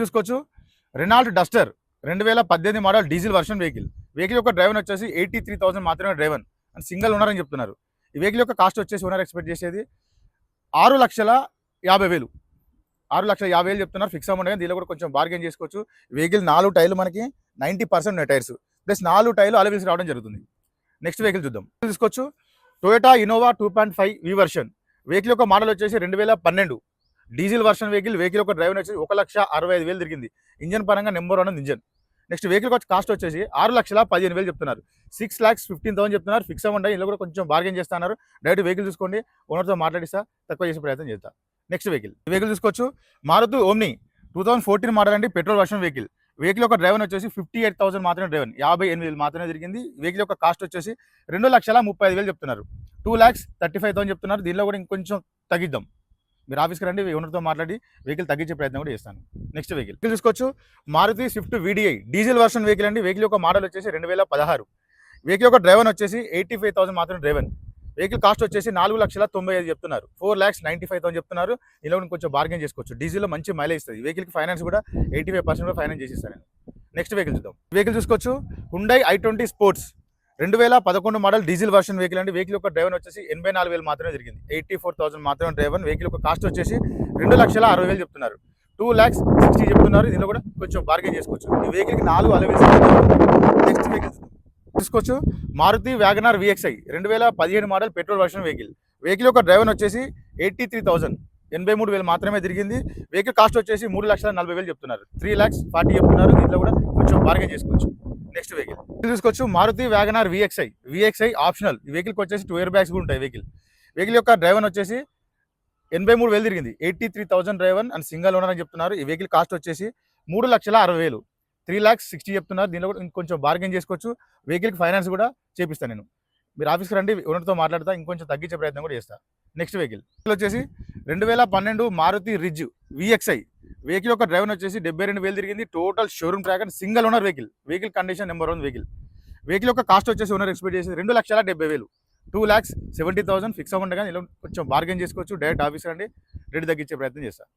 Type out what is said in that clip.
చూసుకోవచ్చు. Renault Duster 2018 model diesel version vehicle యొక్క driver వచ్చేసి 83,000 మాత్రమే డ్రైవర్ అండ్ సింగిల్ ఓనర్ అని చెప్తున్నారు. ఈ వెహికల్ యొక్క కాస్ట్ వచ్చేసి ఓనర్ ఎక్స్పెక్ట్ చేసేది 6,50,000 6,50,000 చెప్తున్నారు ఫిక్స్ అమౌంట్. కానీ దీనిలో కూడా కొంచెం బార్గెన్ చేసుకోవచ్చు. వెహికల్ 4 టైర్లు మనకి 90% ఉన్నాయి టైర్స్, ప్లస్ 4 టైర్లు అలవీల్స్ రావడం జరుగుతుంది. నెక్స్ట్ వెహికల్ చూద్దాం. తీసుకోవచ్చు. టొయోటా ఇన్నోవా 2.5 వి వర్షన్ వెహికల్ యొక్క మోడల్ వచ్చేసి 2012 డీజిల్ వర్షన్ వెహికల్ యొక్క డ్రైవర్ వచ్చేసి 1,65,000 తిరిగింది. ఇంజన్ పరంగా number 1 engine. Next vehicle cost వచ్చేసి 6,15,000 చెప్తున్నారు. 6,15,000 చెప్తున్నారు ఫిక్స్ అమౌంట్. ఇందులో కూడా కొంచెం బార్గెన్ చేస్తున్నారు. డైరెక్ట్ వెహికల్ చూసుకోండి, ఓనర్తో మాట్లాడిస్తా తక్కువ చేసే ప్రయత్నం చేస్తా. నెక్స్ట్ వెహికల్ చూసుకోవచ్చు. మారుతి ఓమ్ని 2014 మోడల్ అండి, పెట్రోల్ వర్షన్ వెహికల్ యొక్క డ్రైవర్ వచ్చేసి 58,000 మాత్రమే డ్రైవర్, 58,000 మాత్రమే తిరిగింది. వెహికల్ యొక్క కాస్ట్ వచ్చేసి 2,35,000 చెప్తున్నారు. 2,35,000 చెప్తున్నారు. దీనిలో కూడా ఇంకొంచెం తగ్గిద్దాం. మీరు ఆఫీస్కి రండి, ఓనర్తో మాట్లాడి వెహికల్ తగ్గించే ప్రయత్నం కూడా చేస్తాను. నెక్స్ట్ వెహికల్ చూసుకోవచ్చు. Maruti Swift VDI diesel version vehicle అండి. వెహికల్ యొక్క మోడల్ వచ్చేసి 2016. వెహికల్ యొక్క డ్రైవర్ వచ్చేసి 85,000 మాత్రమే డ్రైవర్. వెహికల్ కాస్ట్ వచ్చేసి 4,95,000 చెప్తున్నారు. 4,95,000 చెప్తున్నారు. ఇలా కొంచెం బార్గెన్ చేసుకోవచ్చు. డీజిల్లో మంచి మైలేజ్ ఇస్తుంది. వెహికల్కి ఫైనాన్స్ కూడా 85% కూడా ఫైనాన్స్ చేసిస్తాను. నెక్స్ట్ వెహికల్ చూద్దాం. వెహికల్ చూసుకోవచ్చు. Hyundai i20 sports 2011 model diesel version vehicle అండి. వెహికల్ యొక్క డ్రైవర్ వచ్చేసి 84,000 మాత్రమే తిరిగింది. 84,000 మాత్రమే డ్రైవర్. వెహికల్ యొక్క కాస్ట్ వచ్చేసి 2,60,000 చెప్తున్నారు. 2,60,000 చెప్తున్నారు. దీనిలో కూడా కొంచెం బార్గెన్ చేసుకోవచ్చు. ఈ వెహికల్కి 4 అలవెన్స్. నెక్స్ట్ వెహికల్ చూసుకోవచ్చు. Maruti WagonR VXI 2015 model petrol version vehicle యొక్క డ్రైవర్ వచ్చేసి 83,000 83,000 మాత్రమే తిరిగింది. వెహికల్ కాస్ట్ వచ్చేసి 3,40,000 చెప్తున్నారు. 3,40,000 చెప్తున్నారు. దీంట్లో కూడా కొంచెం బార్గెన్ చేసుకోవచ్చు. నెక్స్ట్ వెహికల్ చూసుకోవచ్చు. Maruti WagonR VXI optional. ఈ వెహికల్కి వచ్చేసి 2 ఇయర్ బ్యాగ్స్ కూడా ఉంటాయి. వెహికల్ యొక్క డ్రైవర్ వచ్చేసి 83,000 తిరిగింది. 83,000 డ్రైవర్ అండ్ సింగిల్ ఓనర్ అని చెప్తున్నారు. ఈ వెహికల్ కాస్ట్ వచ్చేసి 3,60,000 3,60,000 చెప్తున్నారు. దీనిలో కూడా ఇంకొంచెం బార్గెన్ చేసుకోవచ్చు. వెహికల్కి ఫైనాన్స్ కూడా చేపిస్తాను నేను. మీరు ఆఫీస్కి రండి, ఓనర్తో మాట్లాడతా ఇంకొంచెం తగ్గించే ప్రయత్నం కూడా చేస్తాను. నెక్స్ట్ వెహికల్ వచ్చేసి 2012 మారుతి రిజ్ VXI వెహికల్ యొక్క డ్రైవర్ వచ్చేసి 72,000 తిరిగింది. Total showroom track and single owner vehicle condition number 1 vehicle యొక్క కాస్ట్ వచ్చేసి ఓనర్ ఎక్స్పెక్ట్ చేసి 2,70,000 2,70,000 ఫిక్స్ అమౌంట్. కానీ ఇలా కొంచెం బార్గెన్ చేసుకోవచ్చు. డైరెక్ట్ ఆఫీస్ రండి, రేటు తగ్గించే ప్రయత్నం చేస్తాను.